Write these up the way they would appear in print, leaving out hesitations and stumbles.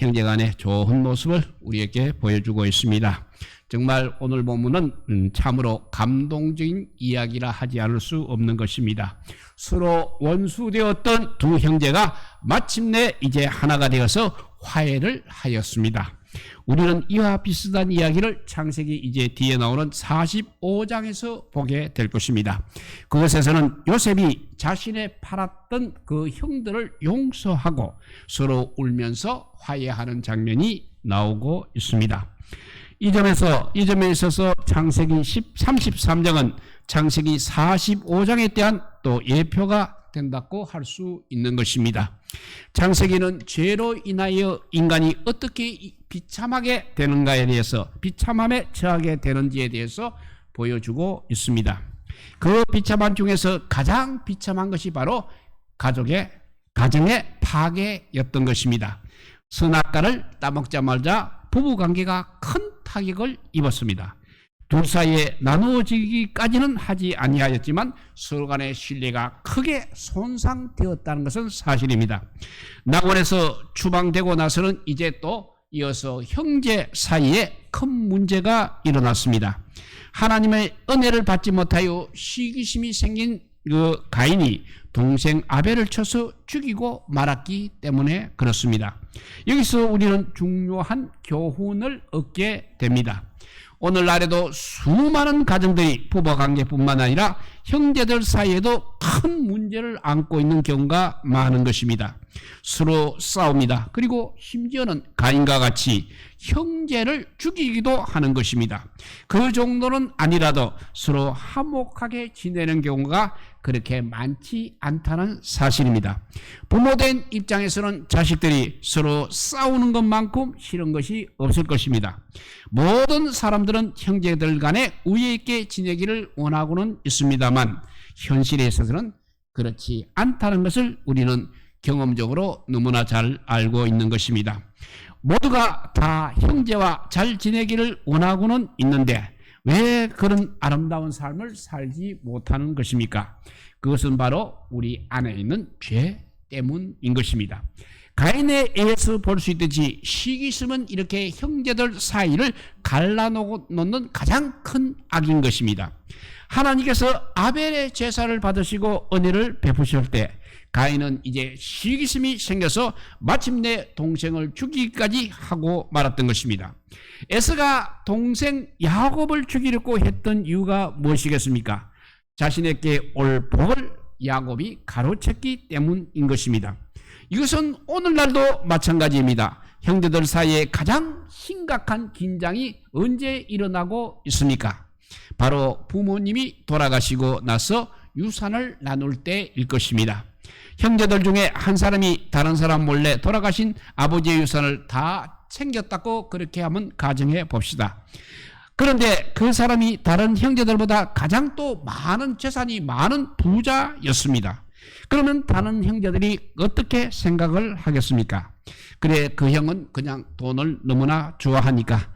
형제간의 좋은 모습을 우리에게 보여주고 있습니다. 정말 오늘 본문은 참으로 감동적인 이야기라 하지 않을 수 없는 것입니다. 서로 원수되었던 두 형제가 마침내 이제 하나가 되어서 화해를 하였습니다. 우리는 이와 비슷한 이야기를 창세기 이제 뒤에 나오는 45장에서 보게 될 것입니다. 그것에서는 요셉이 자신의 팔았던 그 형들을 용서하고 서로 울면서 화해하는 장면이 나오고 있습니다. 이 점에 있어서 창세기 33장은 창세기 45장에 대한 또 예표가 된다고 할 수 있는 것입니다. 창세기는 죄로 인하여 인간이 어떻게 비참하게 되는가에 대해서, 비참함에 처하게 되는지에 대해서 보여주고 있습니다. 그 비참함 중에서 가장 비참한 것이 바로 가정의 파괴였던 것입니다. 선악과를 따먹자마자 부부관계가 큰 타격을 입었습니다. 둘 사이에 나누어지기까지는 하지 아니하였지만 서로 간의 신뢰가 크게 손상되었다는 것은 사실입니다. 낙원에서 추방되고 나서는 이제 또 이어서 형제 사이에 큰 문제가 일어났습니다. 하나님의 은혜를 받지 못하여 시기심이 생긴 그 가인이 동생 아벨을 쳐서 죽이고 말았기 때문에 그렇습니다. 여기서 우리는 중요한 교훈을 얻게 됩니다. 오늘날에도 수많은 가정들이 부부관계뿐만 아니라 형제들 사이에도 큰 문제를 안고 있는 경우가 많은 것입니다. 서로 싸웁니다. 그리고 심지어는 가인과 같이 형제를 죽이기도 하는 것입니다. 그 정도는 아니라도 서로 화목하게 지내는 경우가 그렇게 많지 않다는 사실입니다. 부모된 입장에서는 자식들이 서로 싸우는 것만큼 싫은 것이 없을 것입니다. 모든 사람들은 형제들 간에 우애 있게 지내기를 원하고는 있습니다만 현실에 있어서는 그렇지 않다는 것을 우리는 경험적으로 너무나 잘 알고 있는 것입니다. 모두가 다 형제와 잘 지내기를 원하고는 있는데 왜 그런 아름다운 삶을 살지 못하는 것입니까? 그것은 바로 우리 안에 있는 죄 때문인 것입니다. 가인에 의해서 볼 수 있듯이 시기심은 이렇게 형제들 사이를 갈라놓는 가장 큰 악인 것입니다. 하나님께서 아벨의 제사를 받으시고 은혜를 베푸실 때 가인은 이제 시기심이 생겨서 마침내 동생을 죽이기까지 하고 말았던 것입니다. 에서가 동생 야곱을 죽이려고 했던 이유가 무엇이겠습니까? 자신에게 올 복을 야곱이 가로챘기 때문인 것입니다. 이것은 오늘날도 마찬가지입니다. 형제들 사이에 가장 심각한 긴장이 언제 일어나고 있습니까? 바로 부모님이 돌아가시고 나서 유산을 나눌 때일 것입니다. 형제들 중에 한 사람이 다른 사람 몰래 돌아가신 아버지의 유산을 다 챙겼다고 그렇게 한번 가정해 봅시다. 그런데 그 사람이 다른 형제들보다 가장 또 많은 재산이 많은 부자였습니다. 그러면 다른 형제들이 어떻게 생각을 하겠습니까? 그래, 그 형은 그냥 돈을 너무나 좋아하니까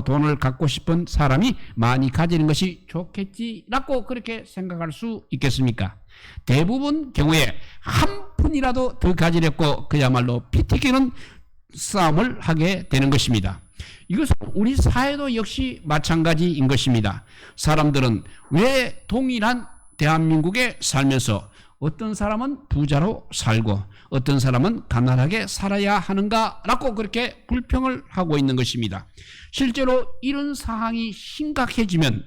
돈을 갖고 싶은 사람이 많이 가지는 것이 좋겠지라고 그렇게 생각할 수 있겠습니까? 대부분 경우에 한 푼이라도 더 가지려고 그야말로 피 튀기는 싸움을 하게 되는 것입니다. 이것은 우리 사회도 역시 마찬가지인 것입니다. 사람들은 왜 동일한 대한민국에 살면서 어떤 사람은 부자로 살고 어떤 사람은 가난하게 살아야 하는가라고 그렇게 불평을 하고 있는 것입니다. 실제로 이런 상황이 심각해지면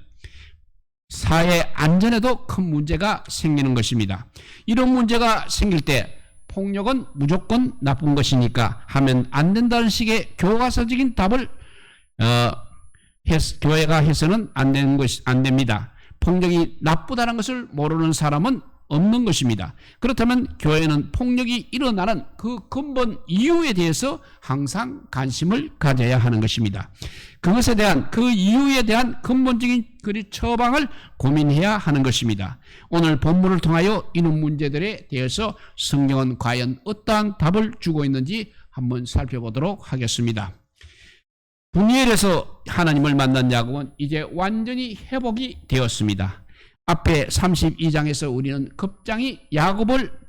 사회 안전에도 큰 문제가 생기는 것입니다. 이런 문제가 생길 때 폭력은 무조건 나쁜 것이니까 하면 안 된다는 식의 교과서적인 답을 교회가 해서는 안 됩니다. 폭력이 나쁘다는 것을 모르는 사람은 없는 것입니다. 그렇다면 교회는 폭력이 일어나는 그 근본 이유에 대해서 항상 관심을 가져야 하는 것입니다. 그것에 대한 그 이유에 대한 근본적인 처방을 고민해야 하는 것입니다. 오늘 본문을 통하여 이런 문제들에 대해서 성경은 과연 어떠한 답을 주고 있는지 한번 살펴보도록 하겠습니다. 분이엘에서 하나님을 만난 야곱은 이제 완전히 회복이 되었습니다. 앞에 32장에서 우리는 급장이 야곱을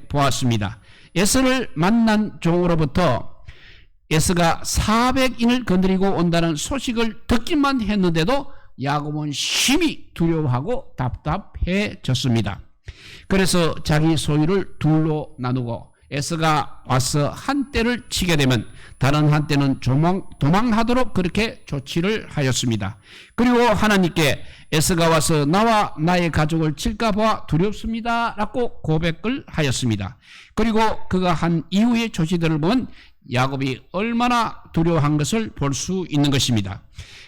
보았습니다. 에서를 만난 종으로부터 에서가 400인을 건드리고 온다는 소식을 듣기만 했는데도 야곱은 심히 두려워하고 답답해졌습니다. 그래서 자기 소유를 둘로 나누고 에서가 와서 한 떼를 치게 되면 다른 한 떼는 도망하도록 그렇게 조치를 하였습니다. 그리고 하나님께 에서가 와서 나와 나의 가족을 칠까 봐 두렵습니다 라고 고백을 하였습니다. 그리고 그가 한 이후의 조치들을 보면 야곱이 얼마나 두려워한 것을 볼 수 있는 것입니다.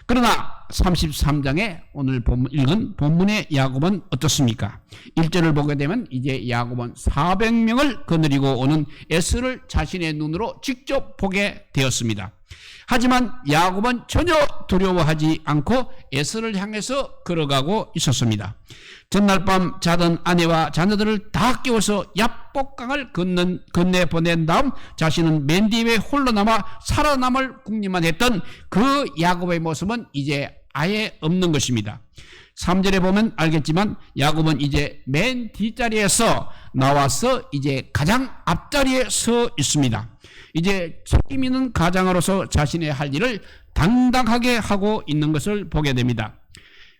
그러나 33장에 오늘 읽은 본문의 야곱은 어떻습니까? 1절을 보게 되면 이제 야곱은 400명을 거느리고 오는 에서를 자신의 눈으로 직접 보게 되었습니다. 하지만 야곱은 전혀 두려워하지 않고 에서를 향해서 걸어가고 있었습니다. 전날 밤 자던 아내와 자녀들을 다 깨워서 야복강을 건네 보낸 다음 자신은 맨 뒤에 홀로 남아 살아남을 궁리만 했던 그 야곱의 모습은 이제 아예 없는 것입니다. 3절에 보면 알겠지만 야곱은 이제 맨 뒷자리에서 나와서 이제 가장 앞자리에 서 있습니다. 이제 책임 있는 가장으로서 자신의 할 일을 당당하게 하고 있는 것을 보게 됩니다.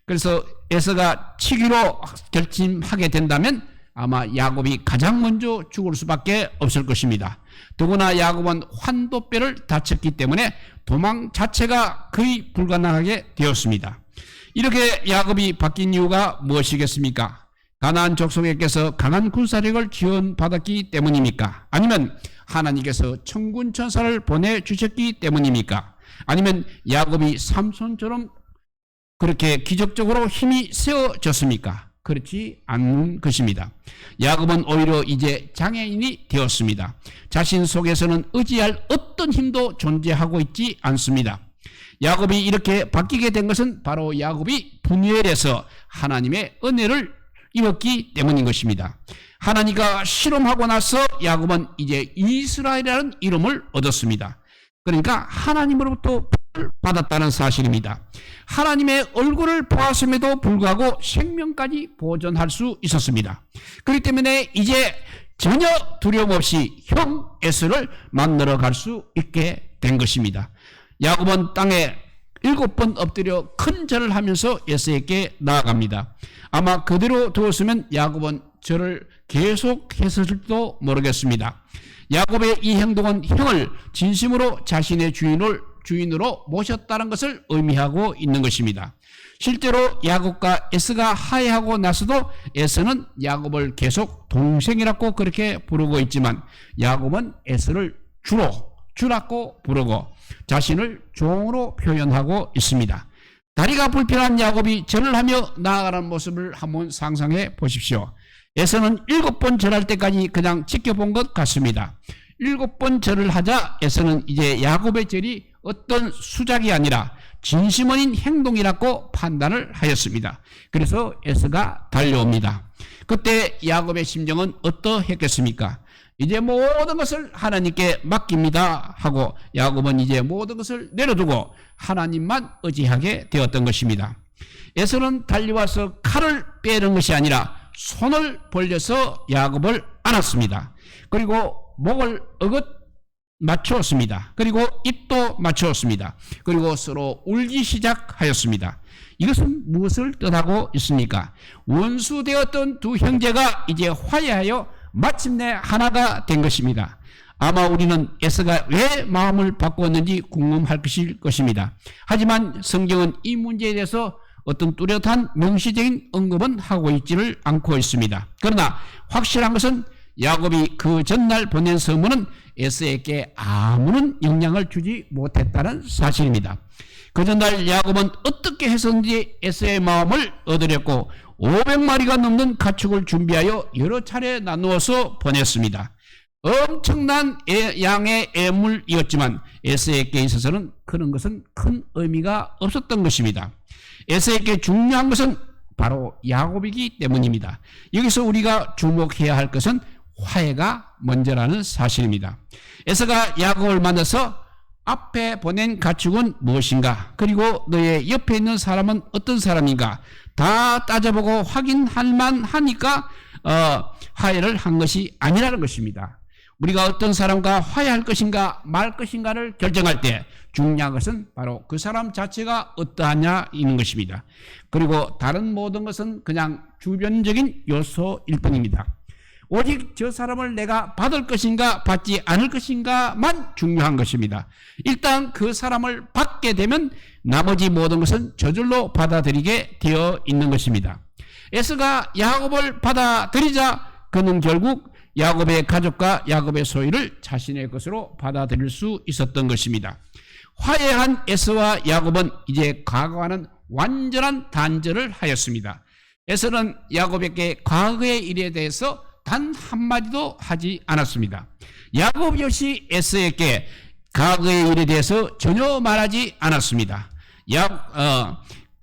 그래서 에서가 치기로 결심하게 된다면 아마 야곱이 가장 먼저 죽을 수밖에 없을 것입니다. 더구나 야곱은 환도뼈를 다쳤기 때문에 도망 자체가 거의 불가능하게 되었습니다. 이렇게 야곱이 바뀐 이유가 무엇이겠습니까? 가나안 족속에게서 강한 군사력을 지원받았기 때문입니까? 아니면 하나님께서 천군 천사를 보내주셨기 때문입니까? 아니면 야곱이 삼손처럼 그렇게 기적적으로 힘이 세워졌습니까? 그렇지 않는 것입니다. 야곱은 오히려 이제 장애인이 되었습니다. 자신 속에서는 의지할 어떤 힘도 존재하고 있지 않습니다. 야곱이 이렇게 바뀌게 된 것은 바로 야곱이 분열해서 하나님의 은혜를 입었기 때문인 것입니다. 하나님과 실험하고 나서 야곱은 이제 이스라엘이라는 이름을 얻었습니다. 그러니까 하나님으로부터 복을 받았다는 사실입니다. 하나님의 얼굴을 보았음에도 불구하고 생명까지 보존할 수 있었습니다. 그렇기 때문에 이제 전혀 두려움 없이 형 에서를 만나러 갈 수 있게 된 것입니다. 야곱은 땅에 7번 엎드려 큰 절을 하면서 에서에게 나아갑니다. 아마 그대로 두었으면 야곱은 절을 계속했을지도 모르겠습니다. 야곱의 이 행동은 형을 진심으로 자신의 주인으로 모셨다는 것을 의미하고 있는 것입니다. 실제로 야곱과 에서가 화해하고 나서도 에서는 야곱을 계속 동생이라고 그렇게 부르고 있지만 야곱은 에서를 주라고 부르고 자신을 종으로 표현하고 있습니다. 다리가 불편한 야곱이 절을 하며 나아가는 모습을 한번 상상해 보십시오. 에서는 7번 절할 때까지 그냥 지켜본 것 같습니다. 7번 절을 하자 에서는 이제 야곱의 절이 어떤 수작이 아니라 진심 어린 행동이라고 판단을 하였습니다. 그래서 에서가 달려옵니다. 그때 야곱의 심정은 어떠했겠습니까? 이제 모든 것을 하나님께 맡깁니다 하고 야곱은 이제 모든 것을 내려두고 하나님만 의지하게 되었던 것입니다. 에서는 달려와서 칼을 빼는 것이 아니라 손을 벌려서 야곱을 안았습니다. 그리고 목을 어긋 맞추었습니다. 그리고 입도 맞추었습니다. 그리고 서로 울기 시작하였습니다. 이것은 무엇을 뜻하고 있습니까? 원수되었던 두 형제가 이제 화해하여 마침내 하나가 된 것입니다. 아마 우리는 에서가 왜 마음을 바꾸었는지 궁금할 것입니다. 하지만 성경은 이 문제에 대해서 어떤 뚜렷한 명시적인 언급은 하고 있지를 않고 있습니다. 그러나 확실한 것은 야곱이 그 전날 보낸 서문은 에서에게 아무런 영향을 주지 못했다는 사실입니다. 그 전날 야곱은 어떻게 해서든지 에서의 마음을 얻으렸고 500마리가 넘는 가축을 준비하여 여러 차례 나누어서 보냈습니다. 엄청난 양의 애물이었지만 에서에게 있어서는 그런 것은 큰 의미가 없었던 것입니다. 에서에게 중요한 것은 바로 야곱이기 때문입니다. 여기서 우리가 주목해야 할 것은 화해가 먼저라는 사실입니다. 에서가 야곱을 만나서 앞에 보낸 가축은 무엇인가? 그리고 너의 옆에 있는 사람은 어떤 사람인가? 다 따져보고 확인할 만하니까 화해를 한 것이 아니라는 것입니다. 우리가 어떤 사람과 화해할 것인가 말 것인가를 결정할 때 중요한 것은 바로 그 사람 자체가 어떠하냐 있는 것입니다. 그리고 다른 모든 것은 그냥 주변적인 요소일 뿐입니다. 오직 저 사람을 내가 받을 것인가 받지 않을 것인가만 중요한 것입니다. 일단 그 사람을 받게 되면 나머지 모든 것은 저절로 받아들이게 되어 있는 것입니다. 에서가 야곱을 받아들이자 그는 결국 야곱의 가족과 야곱의 소유를 자신의 것으로 받아들일 수 있었던 것입니다. 화해한 에서와 야곱은 이제 과거와는 완전한 단절을 하였습니다. 에서는 야곱에게 과거의 일에 대해서 단 한마디도 하지 않았습니다. 야곱 역시 에서에게 과거의 일에 대해서 전혀 말하지 않았습니다.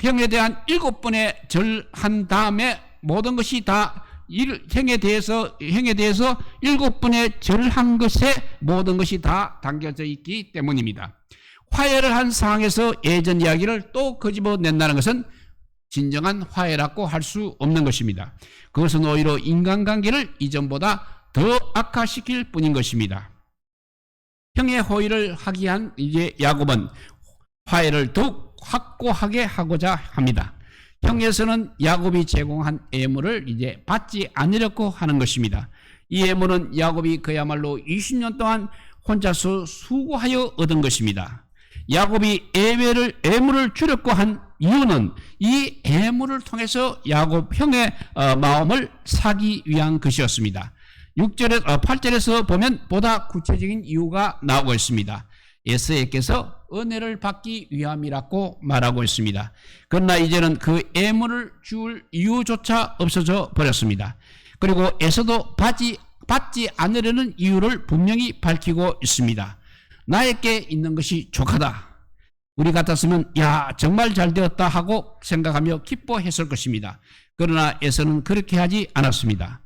형에 대한 7번의 절한 다음에 모든 것이 다 형에 대해서 7번의 절한 것에 모든 것이 다 담겨져 있기 때문입니다. 화해를 한 상황에서 예전 이야기를 또 끄집어낸다는 것은 진정한 화해라고 할 수 없는 것입니다. 그것은 오히려 인간관계를 이전보다 더 악화시킬 뿐인 것입니다. 형의 호의를 하기 위한 이제 야곱은 화해를 더욱 확고하게 하고자 합니다. 형에서는 야곱이 제공한 예물을 이제 받지 않으려고 하는 것입니다. 이 예물은 야곱이 그야말로 20년 동안 혼자서 수고하여 얻은 것입니다. 야곱이 예물을 주려고 한 이유는 이 예물을 통해서 야곱 형의 마음을 사기 위한 것이었습니다. 8절에서 보면 보다 구체적인 이유가 나오고 있습니다. 에서에게서 은혜를 받기 위함이라고 말하고 있습니다. 그러나 이제는 그 예물을 줄 이유조차 없어져 버렸습니다. 그리고 에서도 받지 않으려는 이유를 분명히 밝히고 있습니다. 나에게 있는 것이 족하다. 우리 같았으면 야 정말 잘 되었다 하고 생각하며 기뻐했을 것입니다. 그러나 에서는 그렇게 하지 않았습니다.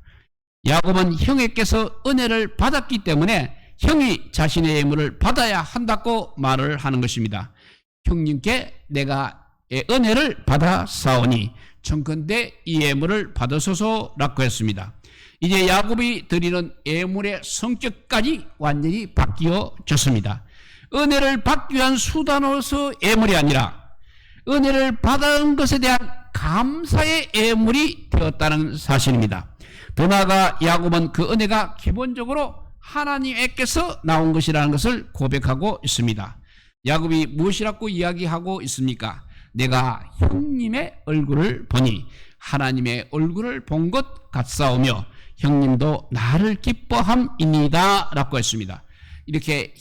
야곱은 형에게서 은혜를 받았기 때문에 형이 자신의 예물을 받아야 한다고 말을 하는 것입니다. 형님께 내가 은혜를 받아 싸우니 청컨대 이 예물을 받으소서라고 했습니다. 이제 야곱이 드리는 예물의 성격까지 완전히 바뀌어졌습니다. 은혜를 받기 위한 수단으로서 예물이 아니라 은혜를 받은 것에 대한 감사의 예물이 되었다는 사실입니다. 더 나아가 야곱은 그 은혜가 기본적으로 하나님께서 나온 것이라는 것을 고백하고 있습니다. 야곱이 무엇이라고 이야기하고 있습니까? 내가 형님의 얼굴을 보니 하나님의 얼굴을 본 것 같사오며 형님도 나를 기뻐함이니이다 라고 했습니다. 이렇게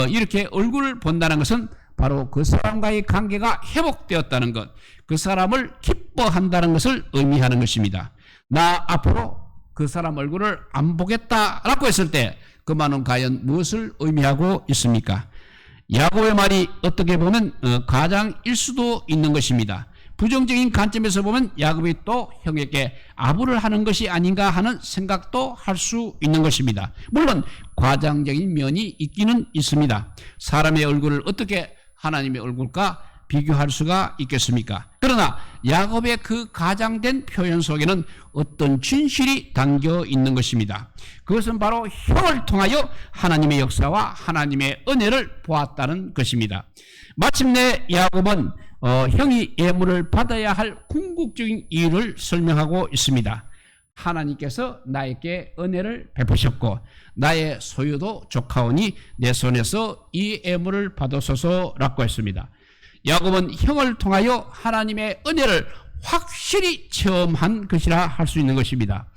이렇게 얼굴을 본다는 것은 바로 그 사람과의 관계가 회복되었다는 것, 그 사람을 기뻐한다는 것을 의미하는 것입니다. 나 앞으로 그 사람 얼굴을 안 보겠다라고 했을 때 그 말은 과연 무엇을 의미하고 있습니까? 야곱의 말이 어떻게 보면 가장일 수도 있는 것입니다. 부정적인 관점에서 보면 야곱이 또 형에게 아부를 하는 것이 아닌가 하는 생각도 할 수 있는 것입니다. 물론 과장적인 면이 있기는 있습니다. 사람의 얼굴을 어떻게 하나님의 얼굴과 비교할 수가 있겠습니까? 그러나 야곱의 그 가장된 표현 속에는 어떤 진실이 담겨 있는 것입니다. 그것은 바로 형을 통하여 하나님의 역사와 하나님의 은혜를 보았다는 것입니다. 마침내 야곱은 형이 예물을 받아야 할 궁극적인 이유를 설명하고 있습니다. 하나님께서 나에게 은혜를 베푸셨고 나의 소유도 족하오니 내 손에서 이 예물을 받으소서라고 했습니다. 야곱은 형을 통하여 하나님의 은혜를 확실히 체험한 것이라 할 수 있는 것입니다.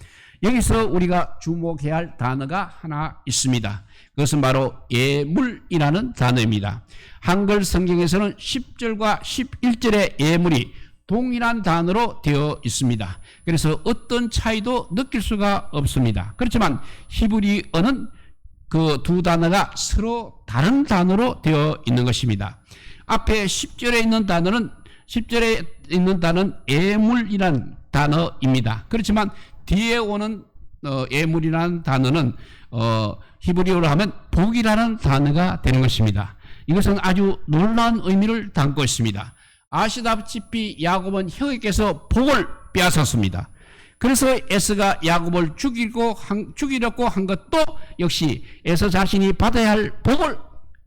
여기서 우리가 주목해야 할 단어가 하나 있습니다. 그것은 바로 예물이라는 단어입니다. 한글 성경에서는 10절과 11절의 예물이 동일한 단어로 되어 있습니다. 그래서 어떤 차이도 느낄 수가 없습니다. 그렇지만 히브리어는 그 두 단어가 서로 다른 단어로 되어 있는 것입니다. 앞에 10절에 있는 단어는 예물이라는 단어입니다. 그렇지만 뒤에 오는 예물이라는 단어는 히브리어로 하면 복이라는 단어가 되는 것입니다. 이것은 아주 놀라운 의미를 담고 있습니다. 아시다시피 야곱은 형에게서 복을 빼앗았습니다. 그래서 에서가 야곱을 죽이려고 한 것도 역시 에서 자신이 받아야 할 복을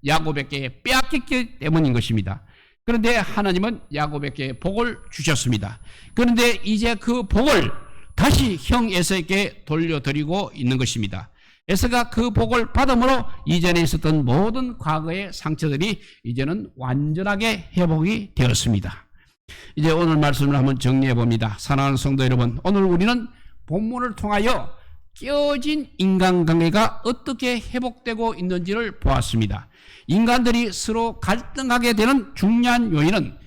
야곱에게 빼앗겼기 때문인 것입니다. 그런데 하나님은 야곱에게 복을 주셨습니다. 그런데 이제 그 복을 다시 형 에서에게 돌려드리고 있는 것입니다. 에서가 그 복을 받음으로 이전에 있었던 모든 과거의 상처들이 이제는 완전하게 회복이 되었습니다. 이제 오늘 말씀을 한번 정리해 봅니다. 사랑하는 성도 여러분, 오늘 우리는 본문을 통하여 깨어진 인간관계가 어떻게 회복되고 있는지를 보았습니다. 인간들이 서로 갈등하게 되는 중요한 요인은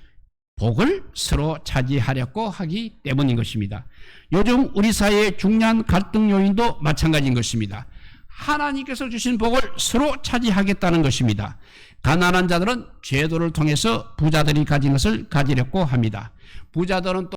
복을 서로 차지하려고 하기 때문인 것입니다. 요즘 우리 사회의 중요한 갈등 요인도 마찬가지인 것입니다. 하나님께서 주신 복을 서로 차지하겠다는 것입니다. 가난한 자들은 제도를 통해서 부자들이 가진 것을 가지려고 합니다. 부자들은 또